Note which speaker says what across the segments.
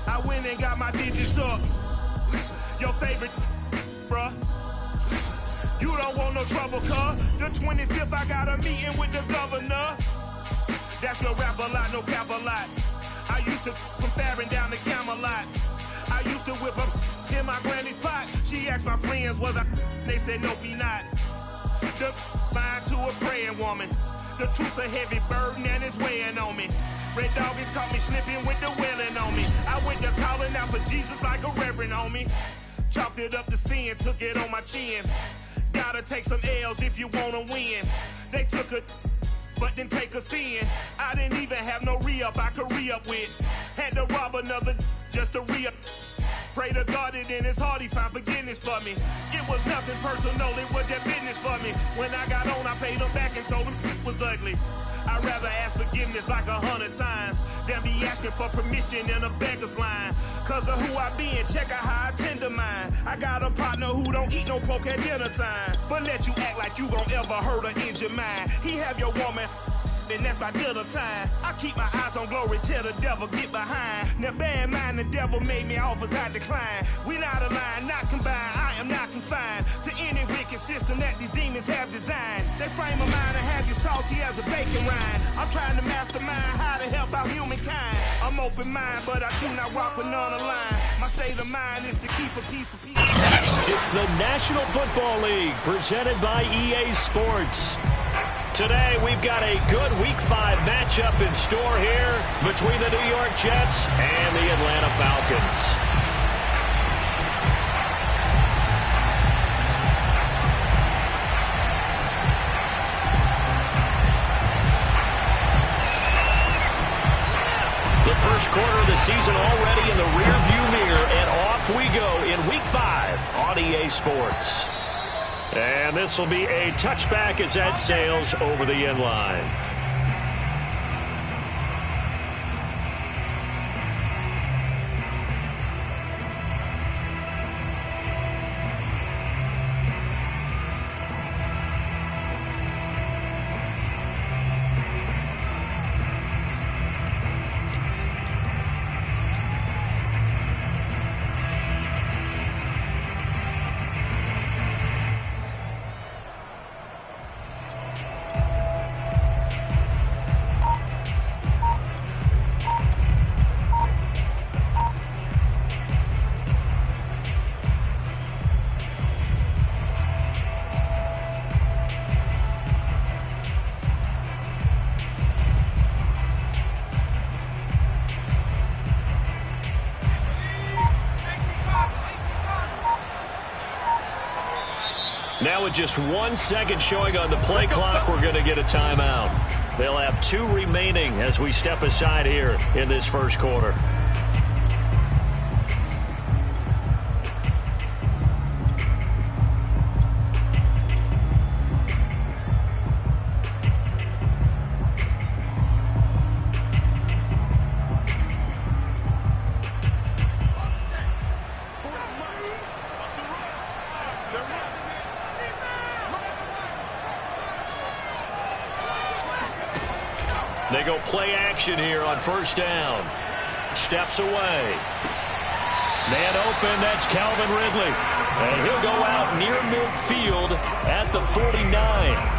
Speaker 1: I went and got my digits up. Your favorite, bruh. You don't want no trouble, cuz. The 25th, I got a meeting with the governor. That's your rap a lot, no cap a lot. I used to from Farron down to Camelot. I used to whip up in my granny's pot. She asked my friends, was I? They said, no, be not. The mind to a praying woman. The truth's a heavy burden and it's weighing on me. Red doggies caught me slipping with the wailing on me. I went to calling out for Jesus like a reverend on me. Chalked it up to sin, took it on my chin. Gotta take some L's if you wanna win. They took a but didn't take a sin. I didn't even have no re-up I could re-up with. Had to rob another just to re-up. Pray to God that in his heart he found forgiveness for me. It was nothing personal, it was just business for me. When I got on, I paid him back and told him it was ugly. I'd rather ask forgiveness like 100 times than be asking for permission in a beggar's line. Cause of who I be and check out how I tend to mine. I got a partner who don't eat no pork at dinner time, but let you act like you gon' ever hurt or injure mine. He have your woman, and that's by dinner time. I keep my eyes on glory till the devil get behind. Now bear in mind the devil made me offers I decline. We not aligned, not combined, I am not confined to any wicked system that these demons have designed. They frame of mind and have you salty as a bacon rind. I'm trying to mastermind how to help out humankind. I'm open mind, but I do not rock with none aligned. My state of mind is to keep a peace of peace.
Speaker 2: It's the National Football League presented by EA Sports. Today, we've got a good Week 5 matchup in store here between the New York Jets and the Atlanta Falcons. The first quarter of the season already in the rearview mirror, and off we go in Week 5 on EA Sports. And this will be a touchback as that sails over the end line. Now with just 1 second showing on the play clock, we're going to get a timeout. They'll have 2 remaining as we step aside here in this first quarter. They go play action here on first down. Steps away. Man open, that's Calvin Ridley. And he'll go out near midfield at the 49.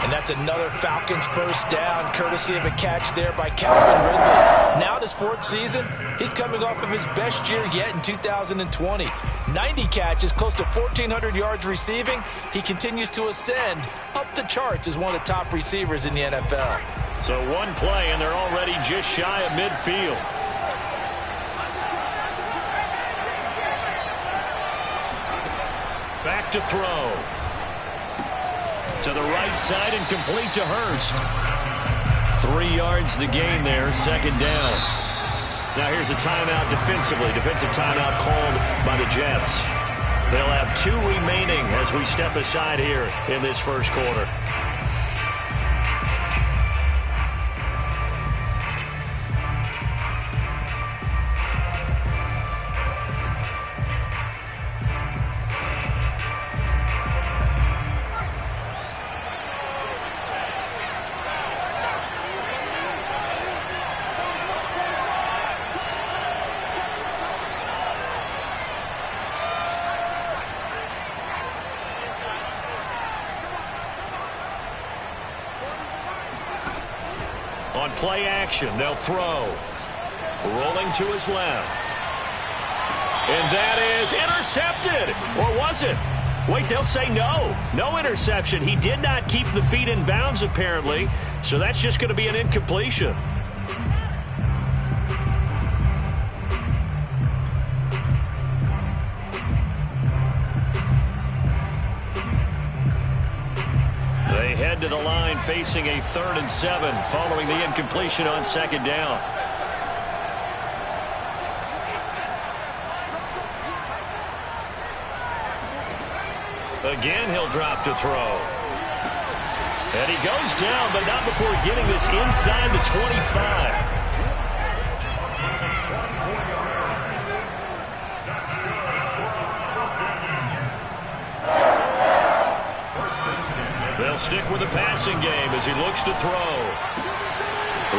Speaker 3: And that's another Falcons first down, courtesy of a catch there by Calvin Ridley. Now in his 4th season, he's coming off of his best year yet in 2020. 90 catches, close to 1,400 yards receiving. He continues to ascend up the charts as one of the top receivers in the NFL.
Speaker 2: So 1 play, and they're already just shy of midfield. Back to throw. To the right side and complete to Hurst. 3 yards the gain there, second down. Now here's a timeout defensively. Defensive timeout called by the Jets. They'll have 2 remaining as we step aside here in this first quarter. On play action, they'll throw. Rolling to his left. And that is intercepted. Or was it? Wait, they'll say no. No interception. He did not keep the feet in bounds, apparently. So that's just going to be an incompletion. They head to the line facing a 3rd and 7 following the incompletion on 2nd down. Again, he'll drop to throw. And he goes down, but not before getting this inside the 25. They'll stick with the passing game as he looks to throw.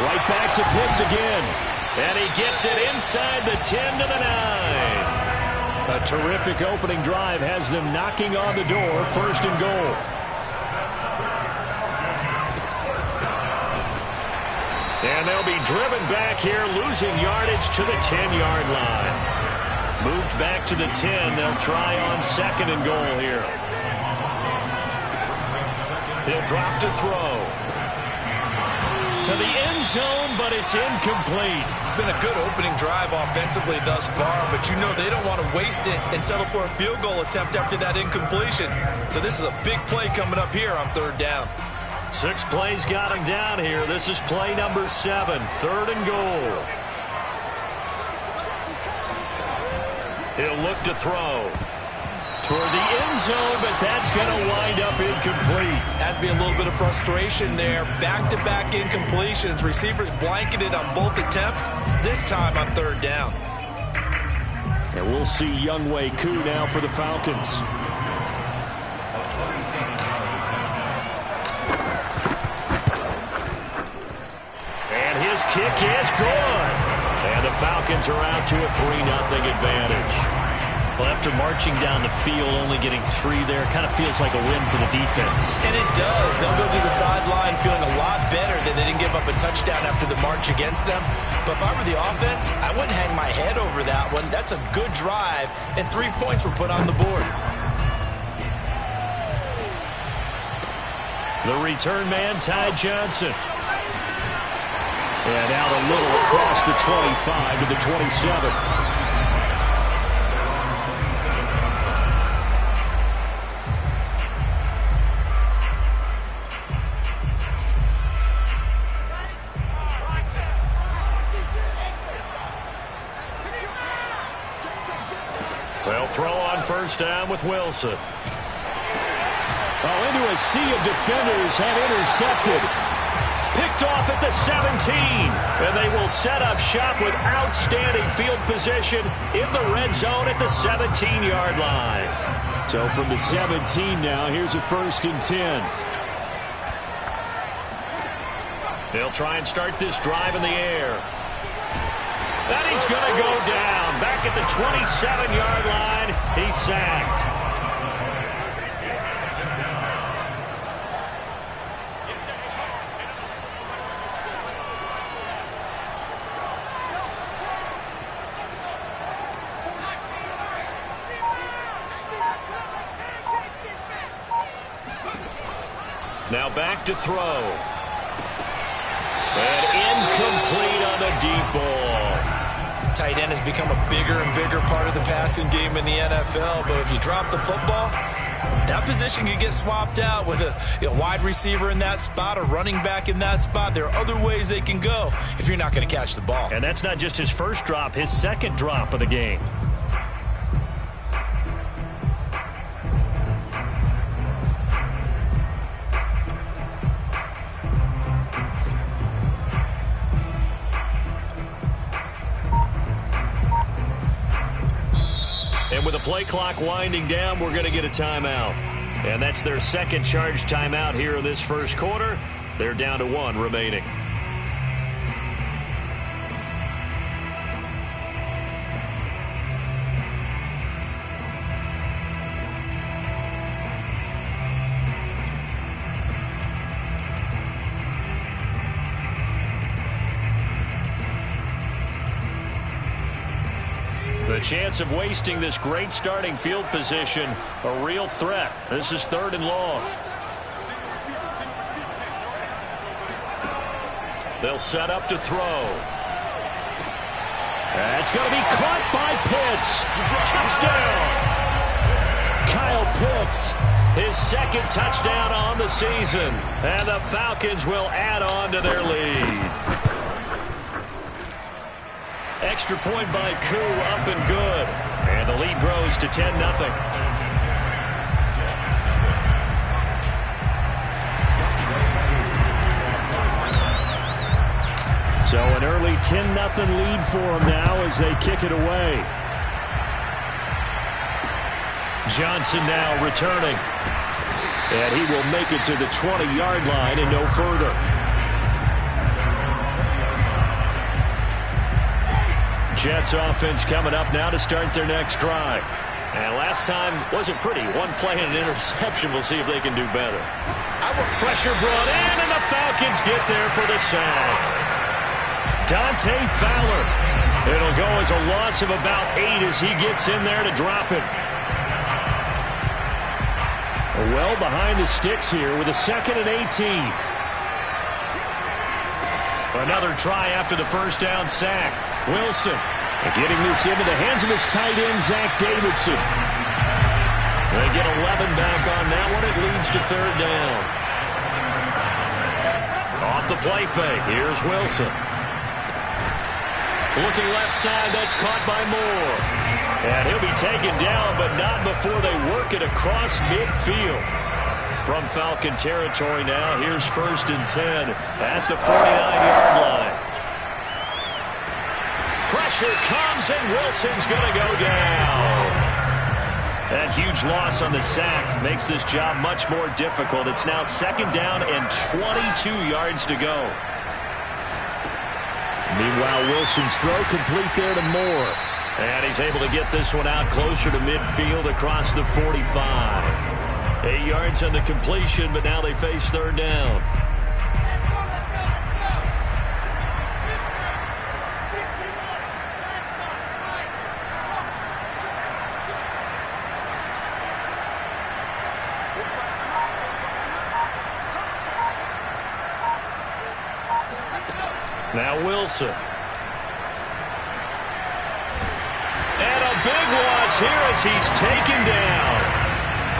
Speaker 2: Right back to Pitts again. And he gets it inside the 10 to the 9. A terrific opening drive has them knocking on the door, 1st and goal. And they'll be driven back here, losing yardage to the 10-yard line. Moved back to the 10. They'll try on 2nd and goal here. He'll drop to throw. To the end zone, but it's incomplete.
Speaker 3: It's been a good opening drive offensively thus far, but you know they don't want to waste it and settle for a field goal attempt after that incompletion. So this is a big play coming up here on 3rd down.
Speaker 2: 6 plays got him down here. This is play number 7, 3rd and goal. He'll look to throw. Toward the end zone, but that's going to wind up incomplete.
Speaker 3: Has to be a little bit of frustration there. Back-to-back incompletions. Receivers blanketed on both attempts, this time on 3rd down.
Speaker 2: And we'll see Younghoe Koo now for the Falcons. And his kick is good. And the Falcons are out to a 3-0 advantage. Well, after marching down the field, only getting 3 there, kind of feels like a win for the defense.
Speaker 3: And it does. They'll go to the sideline feeling a lot better that they didn't give up a touchdown after the march against them. But if I were the offense, I wouldn't hang my head over that one. That's a good drive, and 3 points were put on the board.
Speaker 2: The return man, Ty Johnson. And out a little across the 25 to the 27. They'll throw on 1st down with Wilson.
Speaker 4: Oh, into a sea of defenders and intercepted.
Speaker 2: Picked off at the 17. And they will set up shop with outstanding field position in the red zone at the 17-yard line.
Speaker 4: So from the 17 now, here's a 1st and 10.
Speaker 2: They'll try and start this drive in the air. And he's going to go down. Back at the 27-yard line, he's sacked. Now back to throw. And incomplete on the deep ball.
Speaker 3: Tight end has become a bigger and bigger part of the passing game in the NFL, but if you drop the football, that position could get swapped out with a wide receiver in that spot, a running back in that spot. There are other ways they can go if you're not going to catch the ball.
Speaker 2: And that's not just his first drop, his second drop of the game. And with the play clock winding down, we're going to get a timeout. And that's their second charge timeout here in this first quarter. They're down to 1 remaining. The chance of wasting this great starting field position, a real threat. This is 3rd and long. They'll set up to throw. That's going to be caught by Pitts. Touchdown! Kyle Pitts, his 2nd touchdown on the season. And the Falcons will add on to their lead. Extra point by Koo, up and good. And the lead grows to 10-0. So an early 10-0 lead for them now as they kick it away. Johnson now returning. And he will make it to the 20-yard line and no further. Jets offense coming up now to start their next drive. And last time wasn't pretty. One play and an interception. We'll see if they can do better. Pressure brought in, and the Falcons get there for the sack. Dante Fowler. It'll go as a loss of about 8 as he gets in there to drop it. Well behind the sticks here with a 2nd and 18. Another try after the first down sack. Wilson getting this into the hands of his tight end, Zach Davidson. They get 11 back on that one. It leads to 3rd down. Off the play fake. Here's Wilson. Looking left side, that's caught by Moore. And he'll be taken down, but not before they work it across midfield. From Falcon territory now, here's 1st and 10 at the 49-yard line. Pressure comes, and Wilson's going to go down. That huge loss on the sack makes this job much more difficult. It's now 2nd down and 22 yards to go. Meanwhile, Wilson's throw complete there to Moore. And he's able to get this one out closer to midfield across the 45. 8 yards on the completion, but now they face 3rd down. Now Wilson. And a big loss here as he's taken down.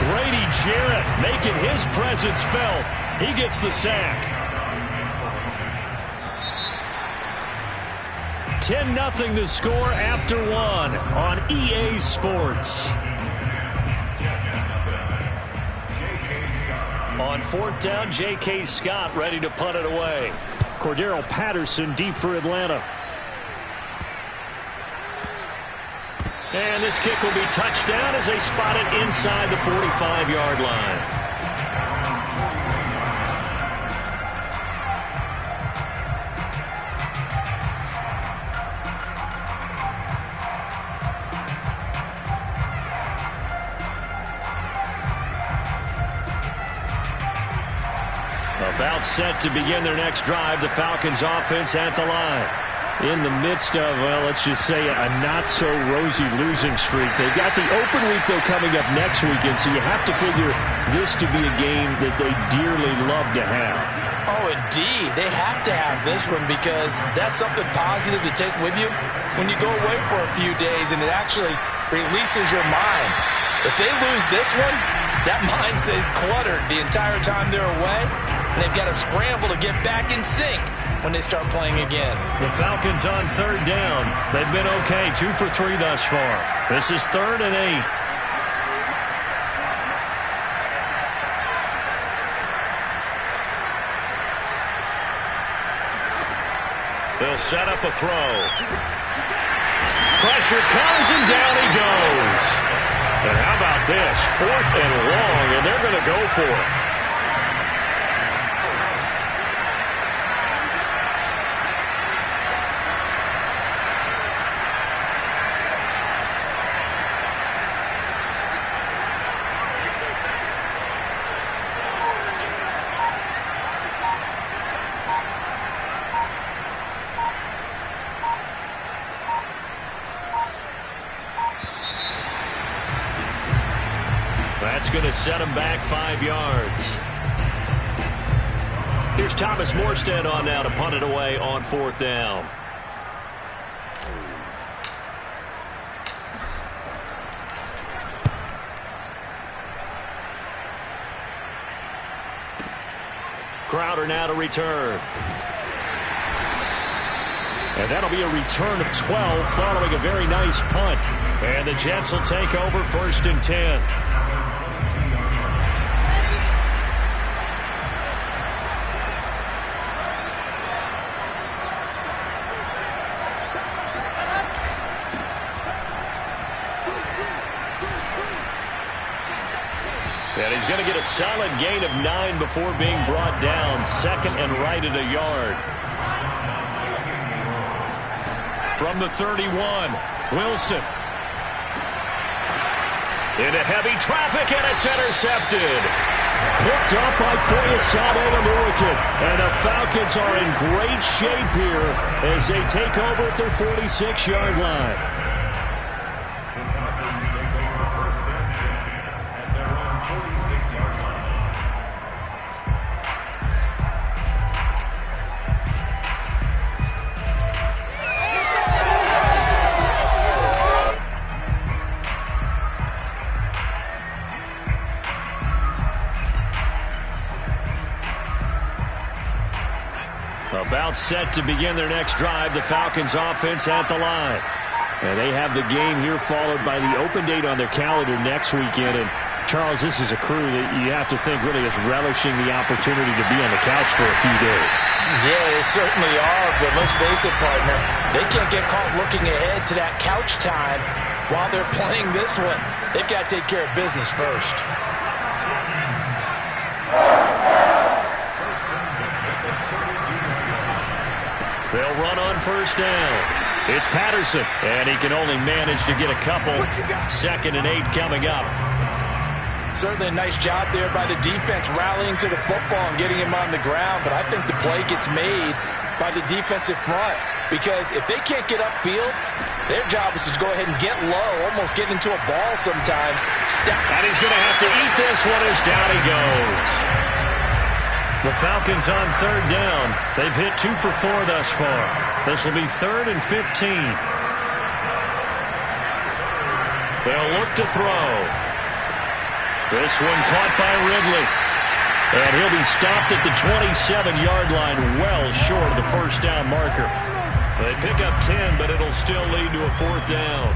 Speaker 2: Grady Jarrett making his presence felt. He gets the sack. 10-0 the score after 1 on EA Sports. On 4th down, J.K. Scott ready to punt it away. Cordero Patterson deep for Atlanta. And this kick will be touchdown as they spot it inside the 45-yard line. About set to begin their next drive, the Falcons offense at the line. In the midst of, well, let's just say a not-so-rosy losing streak. They've got the open week, though, coming up next weekend, so you have to figure this to be a game that they dearly love to have.
Speaker 3: Oh, indeed. They have to have this one because that's something positive to take with you when you go away for a few days, and it actually releases your mind. If they lose this one, that mind stays cluttered the entire time they're away, and they've got to scramble to get back in sync when they start playing again.
Speaker 2: The Falcons on 3rd down. They've been okay, 2 for 3 thus far. This is 3rd and 8. They'll set up a throw. Pressure comes, and down he goes. And how about this? 4th and long, and they're going to go for it. That's going to set him back 5 yards. Here's Thomas Morstead on now to punt it away on 4th down. Crowder now to return. And that'll be a return of 12 following a very nice punt. And the Jets will take over 1st and 10. And he's going to get a solid gain of 9 before being brought down. 2nd and right at a yard. From the 31, Wilson. Into heavy traffic, and it's intercepted. Picked up by Foyesade Oluwakin. And the Falcons are in great shape here as they take over at their 46-yard line. About set to begin their next drive. The Falcons offense at the line. And they have the game here followed by the open date on their calendar next weekend. And Charles, this is a crew that you have to think really is relishing the opportunity to be on the couch for a few days.
Speaker 3: Yeah, they certainly are. But let's face it, partner, they can't get caught looking ahead to that couch time while they're playing this one. They've got to take care of business first.
Speaker 2: They'll run on 1st down. It's Patterson, and he can only manage to get a couple. 2nd and 8 coming up.
Speaker 3: Certainly a nice job there by the defense rallying to the football and getting him on the ground, but I think the play gets made by the defensive front because if they can't get upfield, their job is to go ahead and get low, almost get into a ball sometimes.
Speaker 2: And he's going to have to eat this one as down he goes. The Falcons on 3rd down. They've hit 2 for 4 thus far. This will be 3rd and 15. They'll look to throw. This one caught by Ridley. And he'll be stopped at the 27-yard line, well short of the 1st down marker. They pick up 10, but it'll still lead to a 4th down.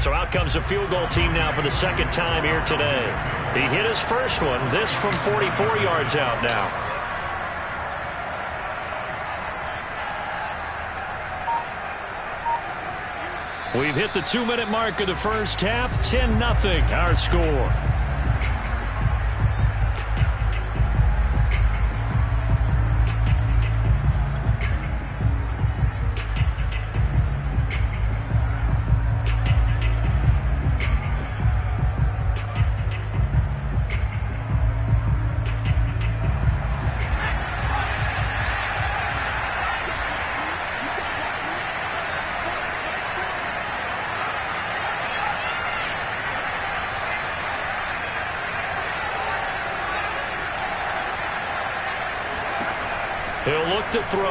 Speaker 2: So out comes the field goal team now for the 2nd time here today. He hit his first one, this from 44 yards out now. We've hit the 2-minute mark of the first half, 10-0 our score. He'll look to throw.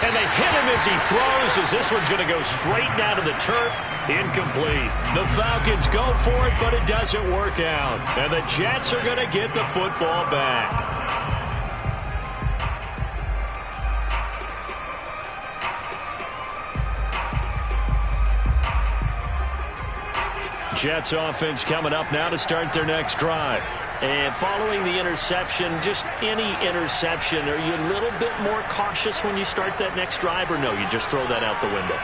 Speaker 2: And they hit him as he throws, as this one's going to go straight down to the turf. Incomplete. The Falcons go for it, but it doesn't work out. And the Jets are going to get the football back. Jets offense coming up now to start their next drive. And following the interception, just any interception, are you a little bit more cautious when you start that next drive, or no, you just throw that out the window?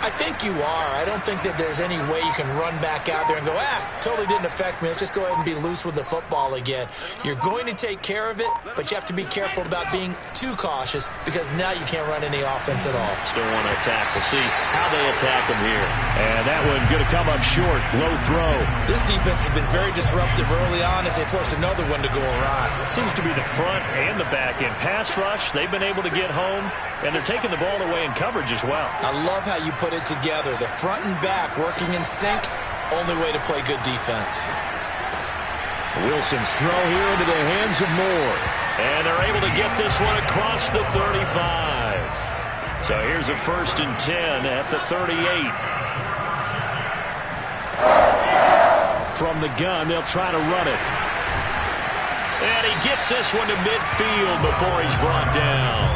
Speaker 3: I think you are. I don't think that there's any way you can run back out there and go, totally didn't affect me. Let's just go ahead and be loose with the football again. You're going to take care of it, but you have to be careful about being too cautious because now you can't run any offense at all.
Speaker 2: Still want to attack. We'll see how they attack them here.
Speaker 4: And that one going to come up short. Low throw.
Speaker 3: This defense has been very disruptive early on as they force another one to go awry.
Speaker 2: It seems to be the front and the back end. Pass rush, they've been able to get home, and they're taking the ball away in coverage as well.
Speaker 3: I love how you put it together. The front and back working in sync, only way to play good defense.
Speaker 2: Wilson's throw here into the hands of Moore. And they're able to get this one across the 35. So here's a 1st and 10 at the 38.
Speaker 4: From the gun, they'll try to run it.
Speaker 2: And he gets this one to midfield before he's brought down.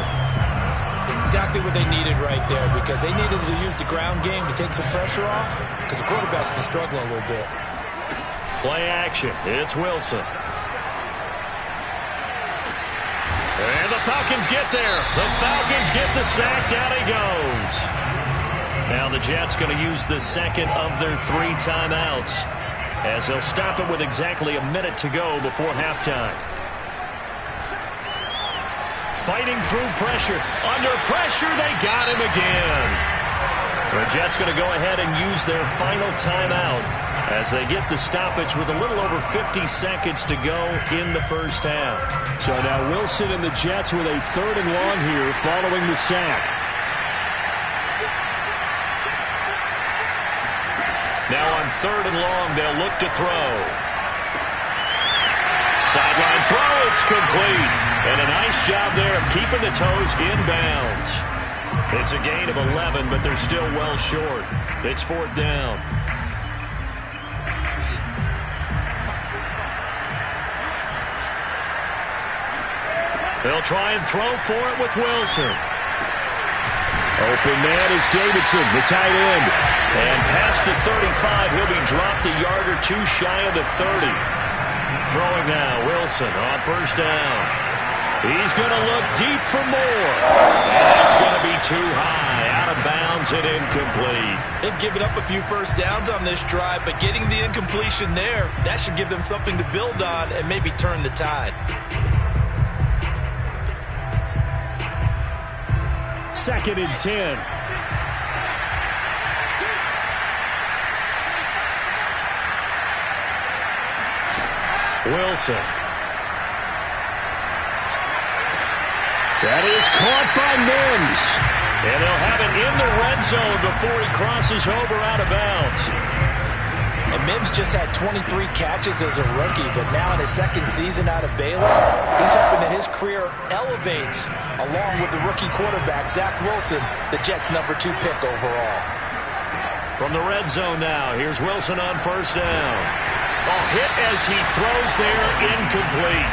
Speaker 3: Exactly what they needed right there because they needed to use the ground game to take some pressure off because the quarterback's been struggling a little bit.
Speaker 2: Play action. It's Wilson. And the Falcons get there. The Falcons get the sack. Down he goes. Now the Jets going to use the second of their 3 timeouts as they'll stop it with exactly a minute to go before halftime. Fighting through pressure. Under pressure, they got him again. The Jets going to go ahead and use their final timeout as they get the stoppage with a little over 50 seconds to go in the first half.
Speaker 4: So now Wilson and the Jets with a 3rd and long here following the sack.
Speaker 2: Now on 3rd and long, they'll look to throw. Sideline throw, it's complete. And a nice job there of keeping the toes in bounds. It's a gain of 11, but they're still well short. It's 4th down. They'll try and throw for it with Wilson.
Speaker 4: Open man is Davidson, the tight end.
Speaker 2: And past the 35, he'll be dropped a yard or 2 shy of the 30. Throwing now, Wilson on 1st down. He's going to look deep for more. And it's going to be too high, out of bounds and incomplete.
Speaker 3: They've given up a few 1st downs on this drive, but getting the incompletion there, that should give them something to build on and maybe turn the tide.
Speaker 4: 2nd and 10.
Speaker 2: Wilson.
Speaker 4: That is caught by Mims.
Speaker 2: And they'll have it in the red zone before he crosses over out of bounds.
Speaker 3: And Mims just had 23 catches as a rookie, but now in his 2nd season out of Baylor, he's hoping that his career elevates along with the rookie quarterback, Zach Wilson, the Jets' #2 pick overall.
Speaker 2: From the red zone now, here's Wilson on 1st down. Hit as he throws there, incomplete.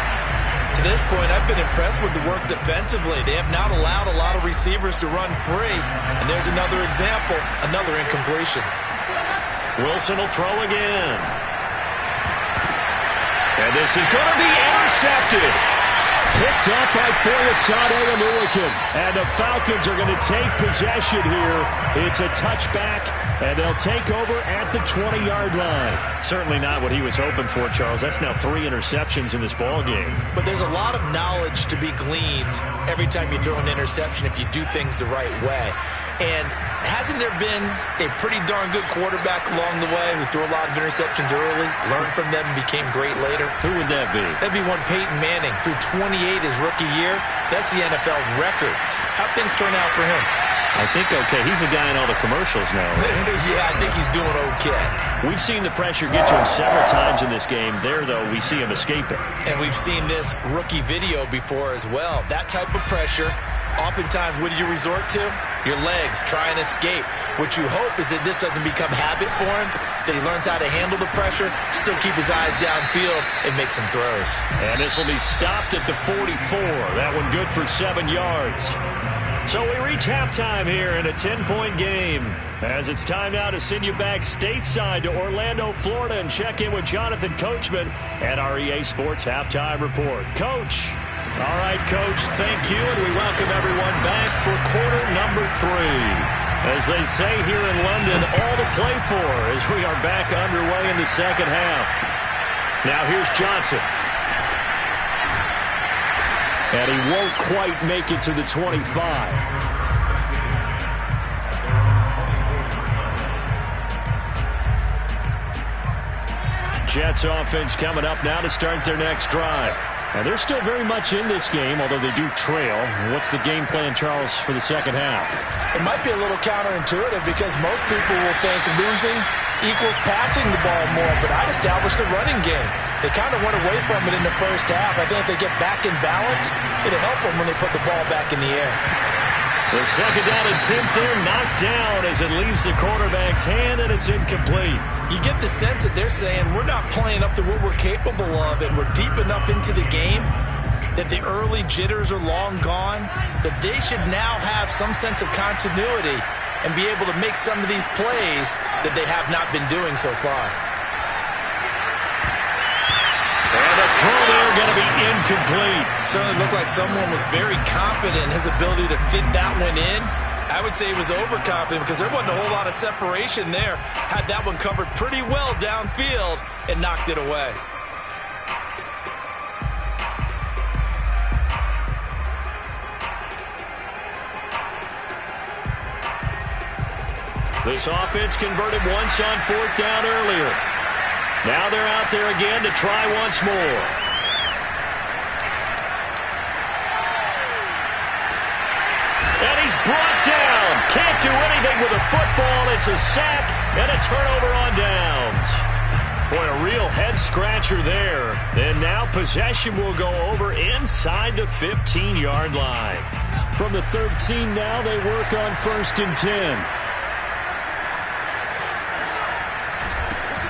Speaker 3: To this point, I've been impressed with the work defensively. They have not allowed a lot of receivers to run free. And there's another example, another incompletion.
Speaker 2: Wilson will throw again. And this is going to be intercepted.
Speaker 4: Picked up by Foyesade Aluakin. And the Falcons are going to take possession here. It's a touchback, and they'll take over at the 20-yard line.
Speaker 2: Certainly not what he was hoping for, Charles. That's now 3 interceptions in this ball game.
Speaker 3: But there's a lot of knowledge to be gleaned every time you throw an interception if you do things the right way. And hasn't there been a pretty darn good quarterback along the way who threw a lot of interceptions early, learned from them, and became great later?
Speaker 2: Who would that be?
Speaker 3: That'd be one Peyton Manning. Threw 28 his rookie year. That's the NFL record. How'd things turn out for him?
Speaker 2: I think okay. He's a guy in all the commercials now. Right?
Speaker 3: Yeah, I think he's doing okay.
Speaker 2: We've seen the pressure get to him several times in this game. There, though, we see him escape it.
Speaker 3: And we've seen this rookie video before as well. That type of pressure, oftentimes, what do you resort to? Your legs, try and escape. What you hope is that this doesn't become habit for him, that he learns how to handle the pressure, still keep his eyes downfield, and make some throws.
Speaker 2: And this will be stopped at the 44. That one good for 7 yards. So we reach halftime here in a 10-point game, as it's time now to send you back stateside to Orlando, Florida, and check in with Jonathan Coachman at our EA Sports Halftime Report. Coach. All right, Coach, thank you, and we welcome everyone back for quarter number 3. As they say here in London, all to play for as we are back underway in the second half. Now here's Johnson. And he won't quite make it to the 25. Jets offense coming up now to start their next drive. And they're still very much in this game, although they do trail. What's the game plan, Charles, for the second half?
Speaker 3: It might be a little counterintuitive because most people will think losing equals passing the ball more, but I'd establish the running game. They kind of went away from it in the first half. I think if they get back in balance, it'll help them when they put the ball back in the air.
Speaker 2: The second down and 10th there, knocked down as it leaves the quarterback's hand, and it's incomplete.
Speaker 3: You get the sense that they're saying we're not playing up to what we're capable of, and we're deep enough into the game that the early jitters are long gone, that they should now have some sense of continuity and be able to make some of these plays that they have not been doing so far.
Speaker 2: And the throw there going to be incomplete.
Speaker 3: Certainly looked like someone was very confident in his ability to fit that one in. I would say he was overconfident because there wasn't a whole lot of separation there. Had that one covered pretty well downfield and knocked it away.
Speaker 2: This offense converted once on 4th down earlier. Now they're out there again to try once more. And he's brought down. Can't do anything with a football. It's a sack and a turnover on downs. Boy, a real head-scratcher there. And now possession will go over inside the 15-yard line.
Speaker 4: From the 13 now, they work on 1st and 10.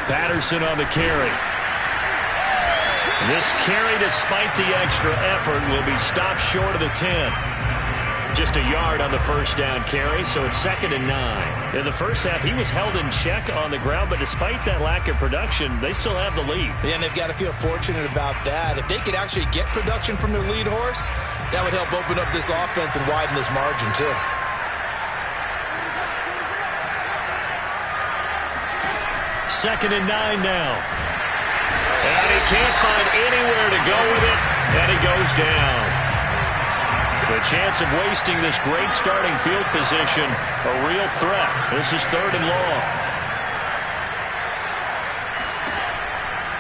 Speaker 2: Patterson on the carry. This carry, despite the extra effort, will be stopped short of the 10. Just a yard on the first down carry, so it's 2nd and 9. In the first half, he was held in check on the ground, but despite that lack of production, they still have the lead.
Speaker 3: Yeah, and they've got to feel fortunate about that. If they could actually get production from their lead horse, that would help open up this offense and widen this margin, too.
Speaker 2: Second and 9 now. And he can't find anywhere to go with it, and he goes down. The chance of wasting this great starting field position, a real threat. This is 3rd and long.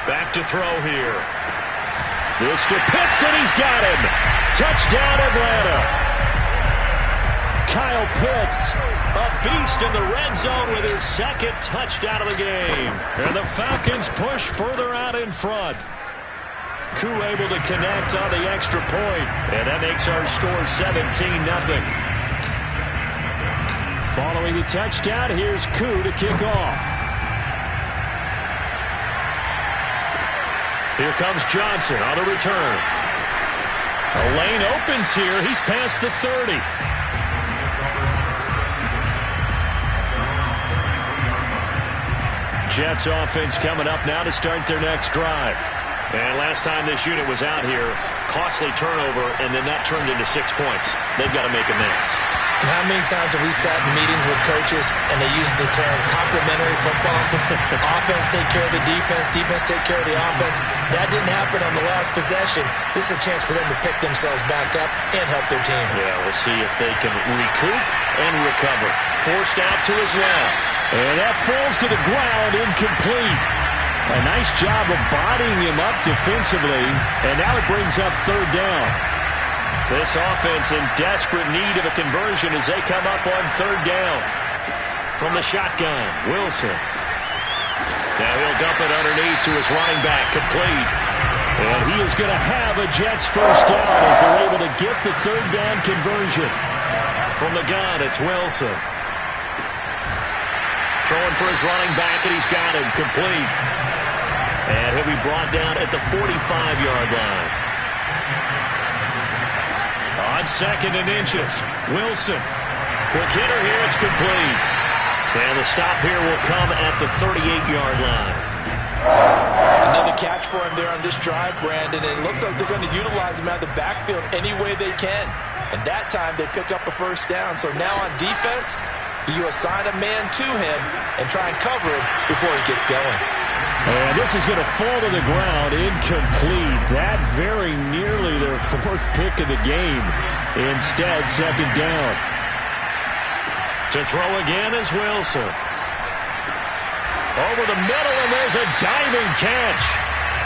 Speaker 2: Back to throw here. This to Pitts, and he's got him. Touchdown, Atlanta.
Speaker 4: Kyle Pitts,
Speaker 2: a beast in the red zone with his 2nd touchdown of the game. And the Falcons push further out in front. Koo able to connect on the extra point, and that makes our score 17-0.
Speaker 4: Following the touchdown, here's Koo to kick off.
Speaker 2: Here comes Johnson on the return. A lane opens here. He's past the 30. Jets offense coming up now to start their next drive. And last time this unit was out here, costly turnover, and then that turned into 6 points. They've got to make amends.
Speaker 3: And how many times have we sat in meetings with coaches and they use the term complementary football? Offense take care of the defense, defense take care of the offense. That didn't happen on the last possession. This is a chance for them to pick themselves back up and help their team.
Speaker 2: Yeah, we'll see if they can recoup and recover. Forced out to his left.
Speaker 4: And that falls to the ground, incomplete. A nice job of bodying him up defensively, and now it brings up 3rd down.
Speaker 2: This offense in desperate need of a conversion as they come up on 3rd down. From the shotgun, Wilson. Now he'll dump it underneath to his running back, complete.
Speaker 4: And he is going to have a Jets 1st down as they're able to get the 3rd down conversion.
Speaker 2: From the gun, it's Wilson. Throwing for his running back, and he's got him, complete. And he'll be brought down at the 45-yard line. On 2nd and inches, Wilson. Quick hitter here, it's complete. And the stop here will come at the 38-yard line.
Speaker 3: Another catch for him there on this drive, Brandon, and it looks like they're going to utilize him out of the backfield any way they can. And that time they pick up a 1st down. So now on defense, Do you assign a man to him and try and cover him before he gets going?
Speaker 4: And this is going to fall to the ground, incomplete. That very nearly their fourth pick of the game. Instead, second down.
Speaker 2: To throw again is Wilson. Over the middle, and there's a diving catch.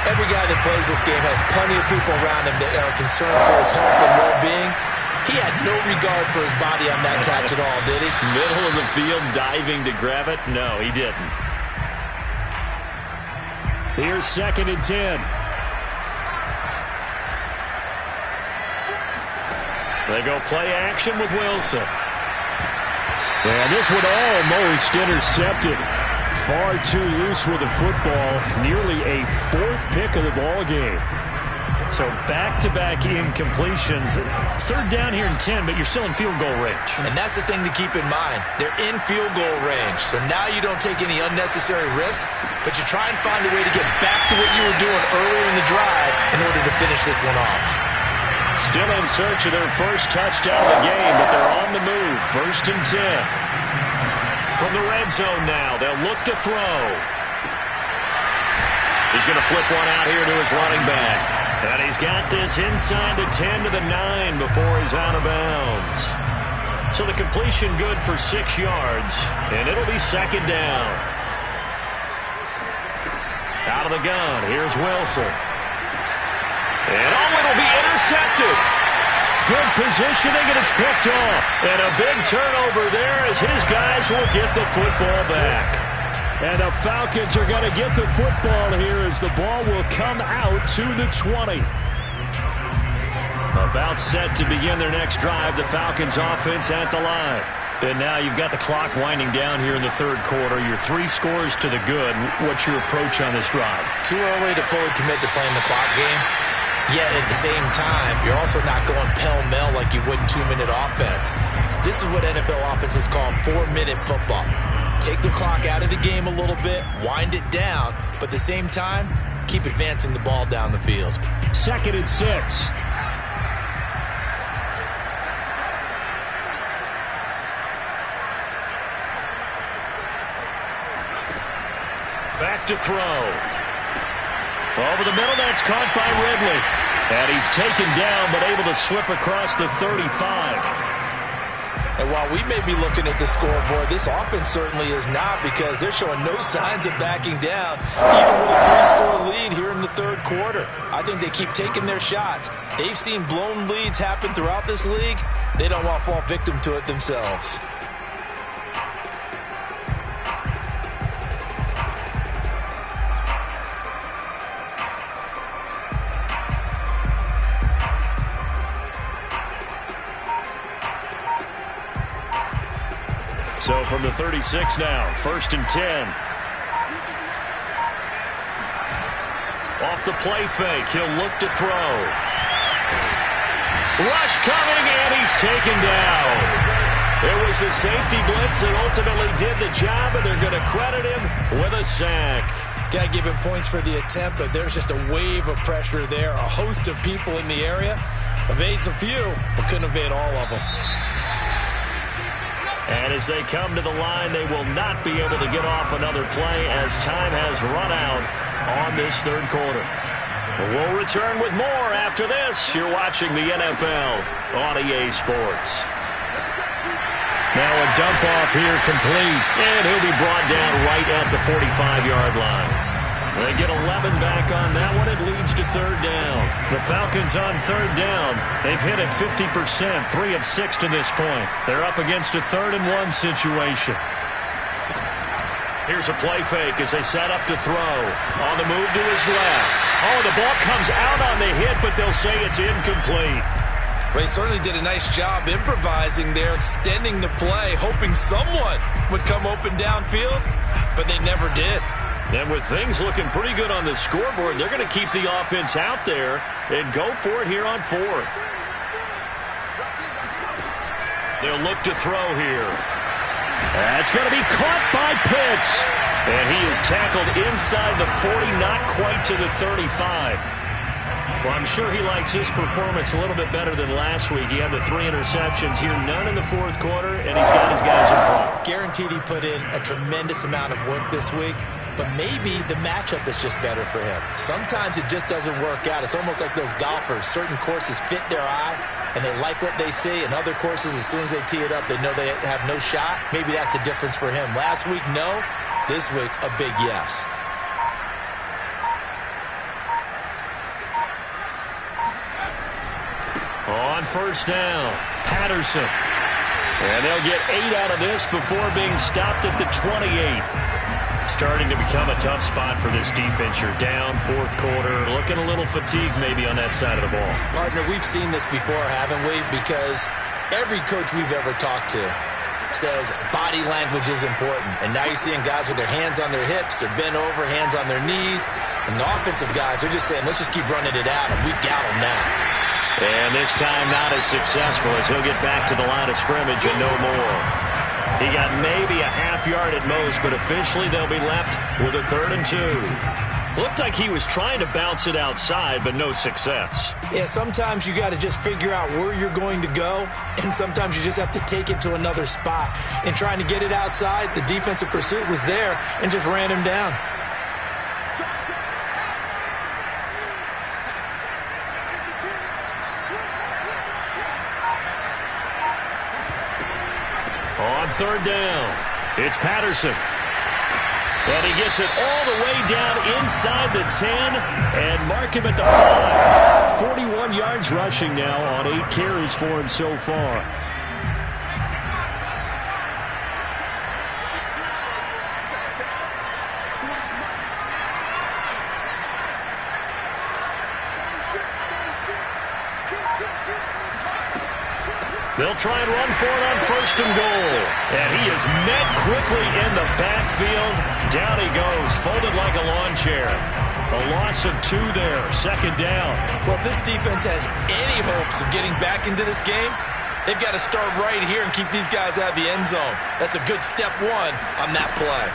Speaker 3: Every guy that plays this game has plenty of people around him that are concerned for his health and well-being. He had no regard for his body on that catch at all, did he?
Speaker 2: Middle of the field, diving to grab it? No, he didn't.
Speaker 4: Here's 2nd and 10.
Speaker 2: They go play action with Wilson.
Speaker 4: And this one almost intercepted. Far too loose with the football. Nearly a 4th pick of the ball game.
Speaker 2: So back-to-back incompletions. 3rd down here and 10, but you're still in field goal range.
Speaker 3: And that's the thing to keep in mind. They're in field goal range. So now you don't take any unnecessary risks, but you try and find a way to get back to what you were doing earlier in the drive in order to finish this one off.
Speaker 2: Still in search of their first touchdown of the game, but they're on the move. 1st and 10. From the red zone now, they'll look to throw. He's going to flip one out here to his running back. And he's got this inside the 10 to the 9 before he's out of bounds. So the completion good for 6 yards, and it'll be 2nd down. Out of the gun, here's Wilson. And it'll be intercepted. Good positioning, and it's picked off. And a big turnover there as his guys will get the football back.
Speaker 4: And the Falcons are going to get the football here as the ball will come out to the 20.
Speaker 2: About set to begin their next drive, the Falcons offense at the line. And now you've got the clock winding down here in the 3rd quarter. You're 3 scores to the good. What's your approach on this drive?
Speaker 3: Too early to fully commit to playing the clock game. Yet at the same time, you're also not going pell-mell like you would in 2-minute offense. This is what NFL offenses call 4-minute football. Take the clock out of the game a little bit, wind it down, but at the same time, keep advancing the ball down the field.
Speaker 4: 2nd and 6.
Speaker 2: Back to throw. Over the middle, that's caught by Ridley. And he's taken down, but able to slip across the 35.
Speaker 3: And while we may be looking at the scoreboard, this offense certainly is not, because they're showing no signs of backing down, even with a 3-score lead here in the 3rd quarter. I think they keep taking their shots. They've seen blown leads happen throughout this league. They don't want to fall victim to it themselves.
Speaker 2: So from the 36 now, 1st and 10. Off the play fake, he'll look to throw. Rush coming, and he's taken down. It was the safety blitz that ultimately did the job, and they're going to credit him with a sack.
Speaker 3: Got to give him points for the attempt, but there's just a wave of pressure there. A host of people in the area. Evades a few, but couldn't evade all of them.
Speaker 2: And as they come to the line, they will not be able to get off another play as time has run out on this 3rd quarter. We'll return with more after this. You're watching the NFL on EA Sports. Now a dump off here complete, and he'll be brought down right at the 45-yard line. They get 11 back on that one. It leads to 3rd down. The Falcons on 3rd down. They've hit it 50%, 3 of 6 to this point. They're up against a 3rd and 1 situation. Here's a play fake as they set up to throw. On the move to his left. Oh, the ball comes out on the hit, but they'll say it's incomplete.
Speaker 3: Well, he certainly did a nice job improvising there, extending the play, hoping someone would come open downfield, but they never did.
Speaker 2: And with things looking pretty good on the scoreboard, they're going to keep the offense out there and go for it here on 4th. They'll look to throw here.
Speaker 4: That's going to be caught by Pitts.
Speaker 2: And he is tackled inside the 40, not quite to the 35. Well, I'm sure he likes his performance a little bit better than last week. He had the 3 interceptions here, none in the fourth quarter, and he's got his guys in front.
Speaker 3: Guaranteed he put in a tremendous amount of work this week, but maybe the matchup is just better for him. Sometimes it just doesn't work out. It's almost like those golfers. Certain courses fit their eye, and they like what they see, and other courses, as soon as they tee it up, they know they have no shot. Maybe that's the difference for him. Last week, no. This week, a big yes.
Speaker 2: On first down, Patterson. And they'll get 8 out of this before being stopped at the 28. Starting to become a tough spot for this defense. You're down fourth quarter, looking a little fatigued maybe on that side of the ball.
Speaker 3: Partner, we've seen this before, haven't we? Because every coach we've ever talked to says body language is important. And now you're seeing guys with their hands on their hips, they're bent over, hands on their knees. And the offensive guys, they're just saying, let's just keep running it out, and we've got them now.
Speaker 2: And this time not as successful as he'll get back to the line of scrimmage and no more. He got maybe a half yard at most, but officially they'll be left with a 3rd and 2. Looked like he was trying to bounce it outside, but no success.
Speaker 3: Yeah, sometimes you got to just figure out where you're going to go, and sometimes you just have to take it to another spot. And trying to get it outside, the defensive pursuit was there and just ran him down.
Speaker 2: On 3rd down, it's Patterson. And he gets it all the way down inside the 10 and mark him at the 5. 41 yards rushing now on 8 carries for him so far. They'll try and run for it on 1st and goal. And he is met quickly in the backfield. Down he goes, folded like a lawn chair. A loss of 2 there, 2nd down.
Speaker 3: Well, if this defense has any hopes of getting back into this game, they've got to start right here and keep these guys out of the end zone. That's a good step 1 on that play.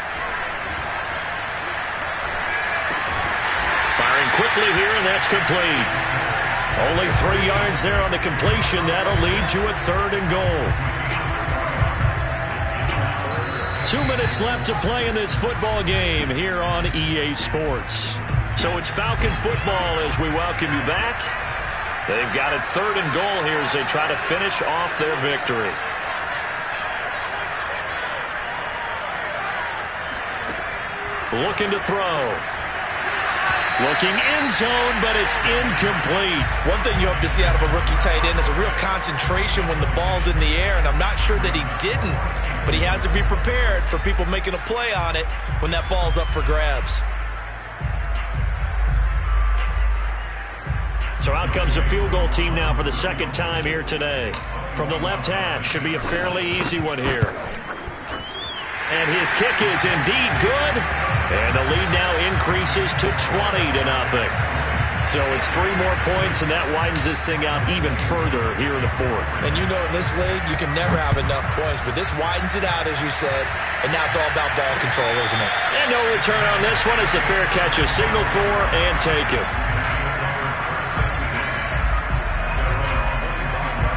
Speaker 2: Firing quickly here, and that's complete. Only 3 yards there on the completion. That'll lead to a 3rd and goal. 2 minutes left to play in this football game here on EA Sports. So it's Falcon football as we welcome you back. They've got a 3rd and goal here as they try to finish off their victory. Looking to throw. Looking end zone, but it's incomplete.
Speaker 3: One thing you hope to see out of a rookie tight end is a real concentration when the ball's in the air, and I'm not sure that he didn't, but he has to be prepared for people making a play on it when that ball's up for grabs.
Speaker 2: So out comes the field goal team now for the 2nd time here today. From the left hash, should be a fairly easy one here. And his kick is indeed good. And the lead now increases to 20-0. So it's 3 more points, and that widens this thing out even further here in the 4th.
Speaker 3: And you know in this league, you can never have enough points, but this widens it out, as you said, and now it's all about ball control, isn't it?
Speaker 2: And no return on this one. It's a fair catch, a signal for, and take it.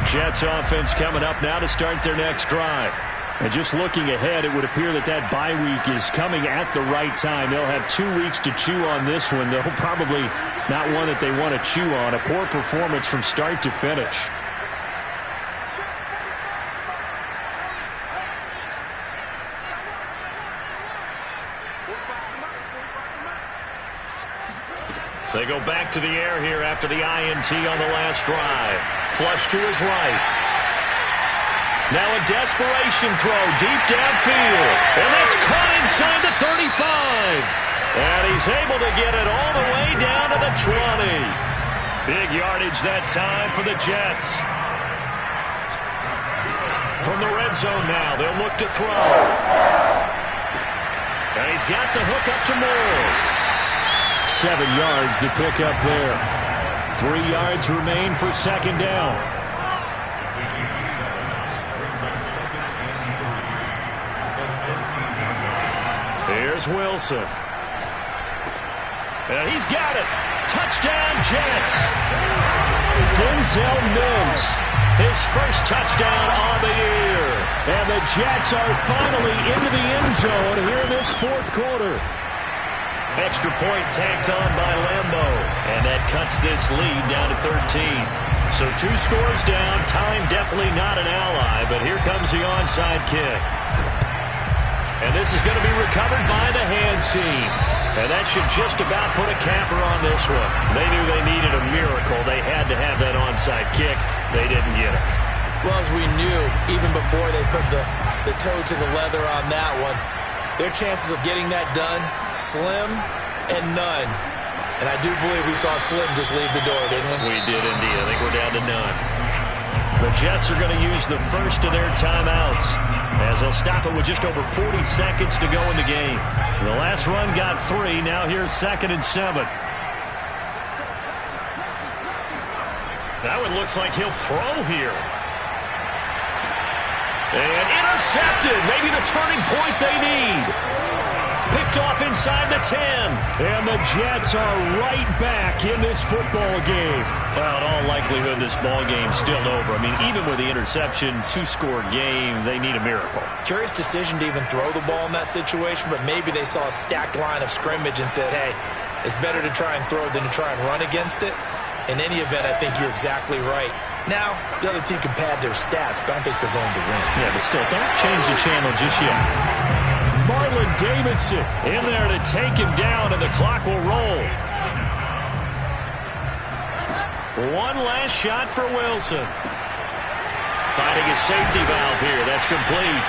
Speaker 2: Jets offense coming up now to start their next drive. And just looking ahead, it would appear that that bye week is coming at the right time. They'll have 2 weeks to chew on this one. They'll probably not one that they want to chew on. A poor performance from start to finish. They go back to the air here after the INT on the last drive. Flush to his right. Now a desperation throw deep downfield. And that's caught inside the 35. And he's able to get it all the way down to the 20. Big yardage that time for the Jets. From the red zone now, they'll look to throw. And he's got the hook up to Moore. 7 yards to pick up there. 3 yards remain for 2nd down. Here's Wilson. And he's got it. Touchdown,
Speaker 4: Jets. Denzel Mims, his first touchdown on the year. And the Jets are finally into the end zone here in this fourth quarter.
Speaker 2: Extra point tacked on by Lambo. And that cuts this lead down to 13. So 2 scores down. Time definitely not an ally, but here comes the onside kick. And this is going to be recovered by the hands team. And that should just about put a capper on this one. They knew they needed a miracle. They had to have that onside kick. They didn't get it.
Speaker 3: Well, as we knew, even before they put the toe to the leather on that one, their chances of getting that done, slim and none. And I do believe we saw Slim just leave the door, didn't we?
Speaker 2: We did indeed. I think we're down to none. The Jets are going to use the first of their timeouts as they'll stop it with just over 40 seconds to go in the game. The last run got 3. Now here's 2nd and 7. That one looks like he'll throw here. And intercepted. Maybe the turning point they need. Picked off inside the 10.
Speaker 4: And the Jets are right back in this football game.
Speaker 2: Well, in all likelihood, this ball game's still over. I mean, even with the interception, 2-score game, they need a miracle.
Speaker 3: Curious decision to even throw the ball in that situation, but maybe they saw a stacked line of scrimmage and said, hey, it's better to try and throw than to try and run against it. In any event, I think you're exactly right. Now, the other team can pad their stats, but I don't think they're going to win.
Speaker 2: Yeah, but still, don't change the channel just yet.
Speaker 4: Marlon Davidson in there to take him down, and the clock will roll.
Speaker 2: One last shot for Wilson. Finding a safety valve here. That's complete.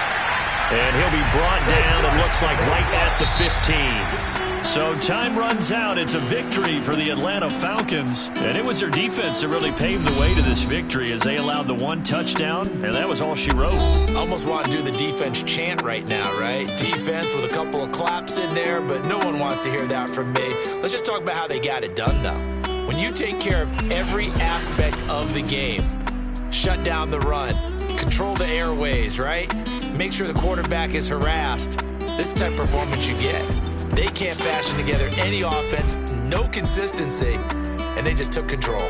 Speaker 2: And he'll be brought down, it looks like, right at the 15. So time runs out. It's a victory for the Atlanta Falcons. And it was their defense that really paved the way to this victory as they allowed the 1 touchdown, and that was all she wrote.
Speaker 3: Almost want to do the defense chant right now, right? Defense with a couple of claps in there, but no one wants to hear that from me. Let's just talk about how they got it done, though. When you take care of every aspect of the game, shut down the run, control the airways, right? Make sure the quarterback is harassed. This is the type of performance you get. They can't fashion together any offense, no consistency, and they just took control.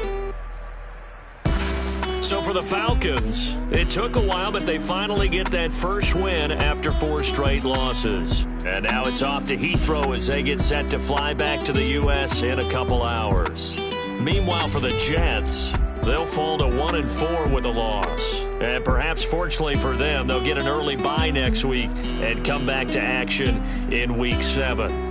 Speaker 2: So for the Falcons, it took a while, but they finally get that first win after 4 straight losses. And now it's off to Heathrow as they get set to fly back to the U.S. in a couple hours. Meanwhile, for the Jets, they'll fall to 1-4 with a loss. And perhaps fortunately for them, they'll get an early bye next week and come back to action in Week 7.